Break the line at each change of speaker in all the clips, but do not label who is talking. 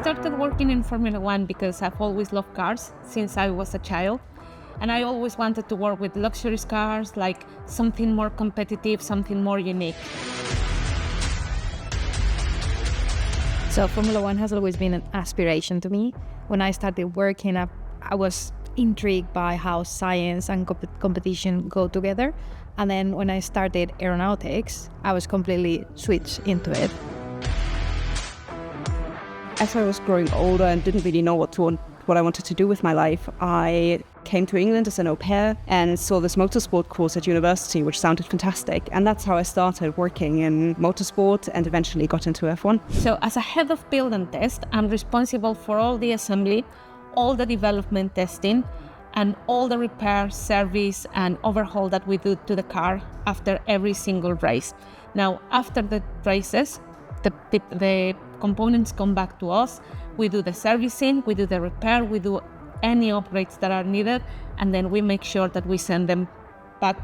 started working in Formula One because I've always loved cars since I was a child. And I always wanted to work with luxury cars, like something more competitive, something more unique.
So Formula One has always been an aspiration to me. When I started working, I was intrigued by how science and competition go together. And then when I started aeronautics, I was completely switched into it.
As I was growing older and didn't really know what I wanted to do with my life, I came to England as an au pair and saw this motorsport course at university, which sounded fantastic. And that's how I started working in motorsport and eventually got into F1.
So as a head of build and test, I'm responsible for all the assembly, all the development testing, and all the repair, service, and overhaul that we do to the car after every single race. Now, after the races, the components come back to us. We do the servicing, we do the repair, we do any upgrades that are needed, and then we make sure that we send them back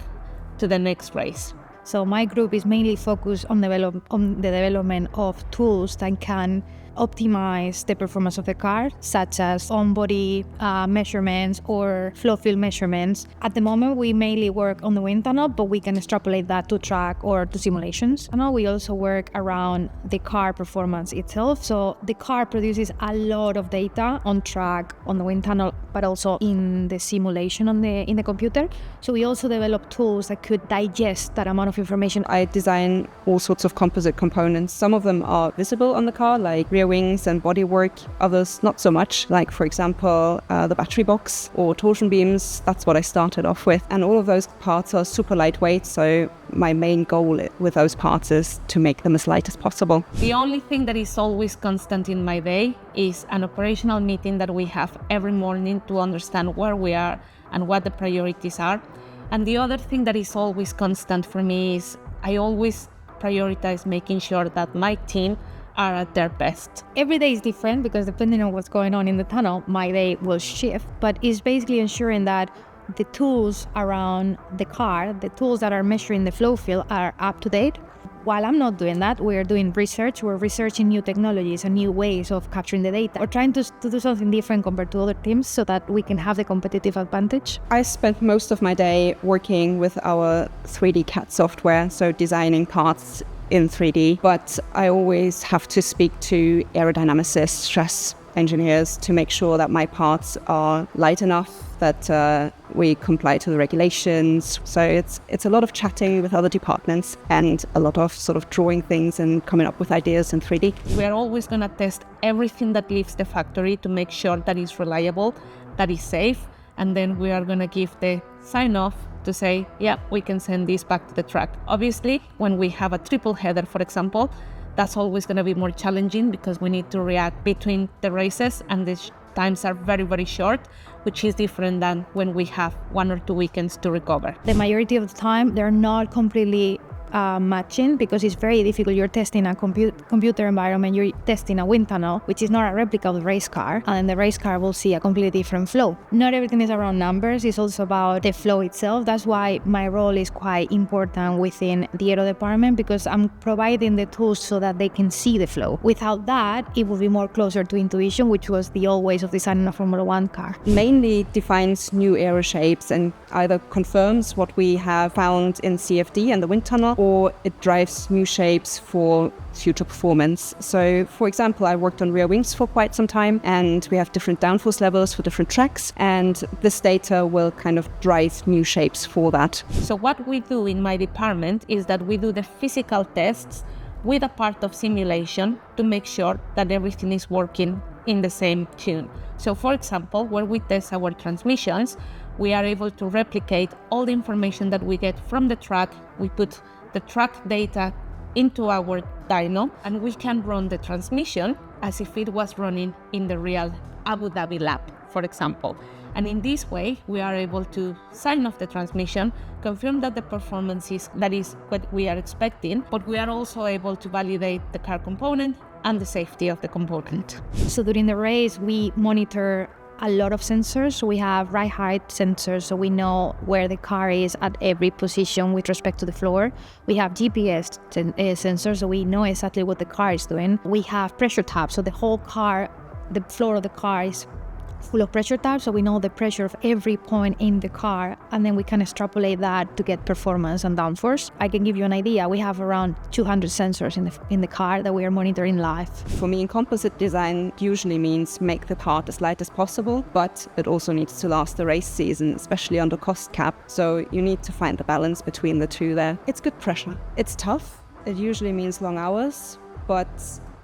to the next race.
So my group is mainly focused on the development of tools that can optimize the performance of the car, such as on-body measurements or flow field measurements. At the moment, we mainly work on the wind tunnel, but we can extrapolate that to track or to simulations. And now we also work around the car performance itself. So the car produces a lot of data on track, on the wind tunnel, but also in the simulation in the computer. So we also develop tools that could digest that amount of information.
I design all sorts of composite components. Some of them are visible on the car, like rear wings and bodywork. Others not so much, like for example the battery box or torsion beams. That's what I started off with, and all of those parts are super lightweight, so my main goal with those parts is to make them as light as possible.
The only thing that is always constant in my day is an operational meeting that we have every morning to understand where we are and what the priorities are. And the other thing that is always constant for me is I always prioritize making sure that my team are at their best.
Every day is different because depending on what's going on in the tunnel, my day will shift, but it's basically ensuring that the tools around the car, the tools that are measuring the flow field, are up to date. While I'm not doing that, we're doing research. We're researching new technologies and new ways of capturing the data. We're trying to do something different compared to other teams so that we can have the competitive advantage.
I spent most of my day working with our 3D CAD software, so designing parts in 3D, but I always have to speak to aerodynamicists, stress engineers to make sure that my parts are light enough, that we comply to the regulations. So it's a lot of chatting with other departments and a lot of sort of drawing things and coming up with ideas in 3D.
We are always going to test everything that leaves the factory to make sure that it's reliable, that it's safe, and then we are going to give the sign-off to say, yeah, we can send this back to the track. Obviously, when we have a triple header, for example, that's always going to be more challenging because we need to react between the races and the times are very, very short, which is different than when we have 1 or 2 weekends to recover.
The majority of the time, they're not completely matching because it's very difficult. You're testing a computer environment, you're testing a wind tunnel, which is not a replica of the race car, and the race car will see a completely different flow. Not everything is around numbers, it's also about the flow itself. That's why my role is quite important within the aero department, because I'm providing the tools so that they can see the flow. Without that, it would be more closer to intuition, which was the old ways of designing a Formula One car.
Mainly defines new aero shapes and either confirms what we have found in CFD and the wind tunnel, or it drives new shapes for future performance. So, for example, I worked on rear wings for quite some time, and we have different downforce levels for different tracks, and this data will kind of drive new shapes for that.
So what we do in my department is that we do the physical tests with a part of simulation to make sure that everything is working in the same tune. So, for example, when we test our transmissions, we are able to replicate all the information that we get from the track. We put the track data into our dyno, and we can run the transmission as if it was running in the real Abu Dhabi lab, for example. And in this way, we are able to sign off the transmission, confirm that the performance is what we are expecting, but we are also able to validate the car component and the safety of the component.
So during the race, we monitor a lot of sensors. So we have ride height sensors, so we know where the car is at every position with respect to the floor. We have GPS sensors, so we know exactly what the car is doing. We have pressure tabs, so the whole car the floor of the car is full of pressure tabs, so we know the pressure of every point in the car, and then we can extrapolate that to get performance and downforce. I can give you an idea. We have around 200 sensors in the car that we are monitoring live.
For me, composite design usually means make the part as light as possible, but it also needs to last the race season, especially under cost cap. So you need to find the balance between the two there. It's good pressure. It's tough. It usually means long hours, but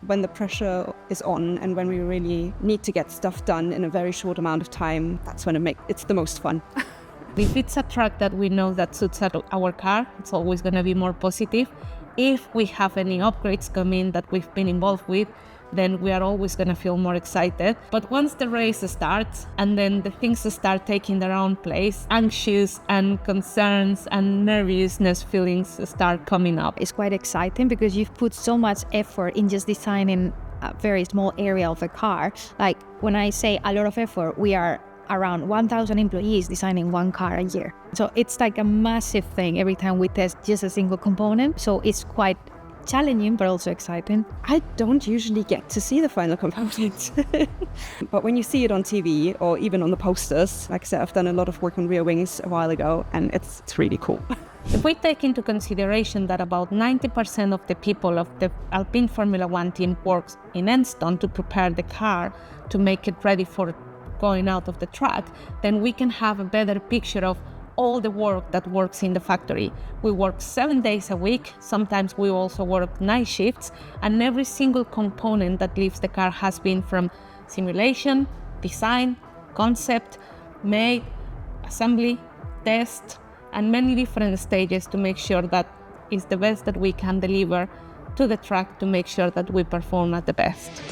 when the pressure is on and when we really need to get stuff done in a very short amount of time, that's when it's the most fun.
If it's a track that we know that suits our car, it's always going to be more positive. If we have any upgrades coming that we've been involved with, then we are always going to feel more excited. But once the race starts and then the things start taking their own place, anxious and concerns and nervousness feelings start coming up.
It's quite exciting because you've put so much effort in just designing a very small area of a car. Like when I say a lot of effort, we are around 1,000 employees designing one car a year. So it's like a massive thing every time we test just a single component. So it's quite challenging, but also exciting.
I don't usually get to see the final component. But when you see it on TV or even on the posters, like I said, I've done a lot of work on rear wings a while ago, and it's really cool.
If we take into consideration that about 90% of the people of the Alpine Formula One team works in Enston to prepare the car to make it ready for going out of the track, then we can have a better picture of all the work that works in the factory. We work 7 days a week. Sometimes we also work night shifts, and every single component that leaves the car has been from simulation, design, concept, made, assembly, test, and many different stages to make sure that it's the best that we can deliver to the track to make sure that we perform at the best.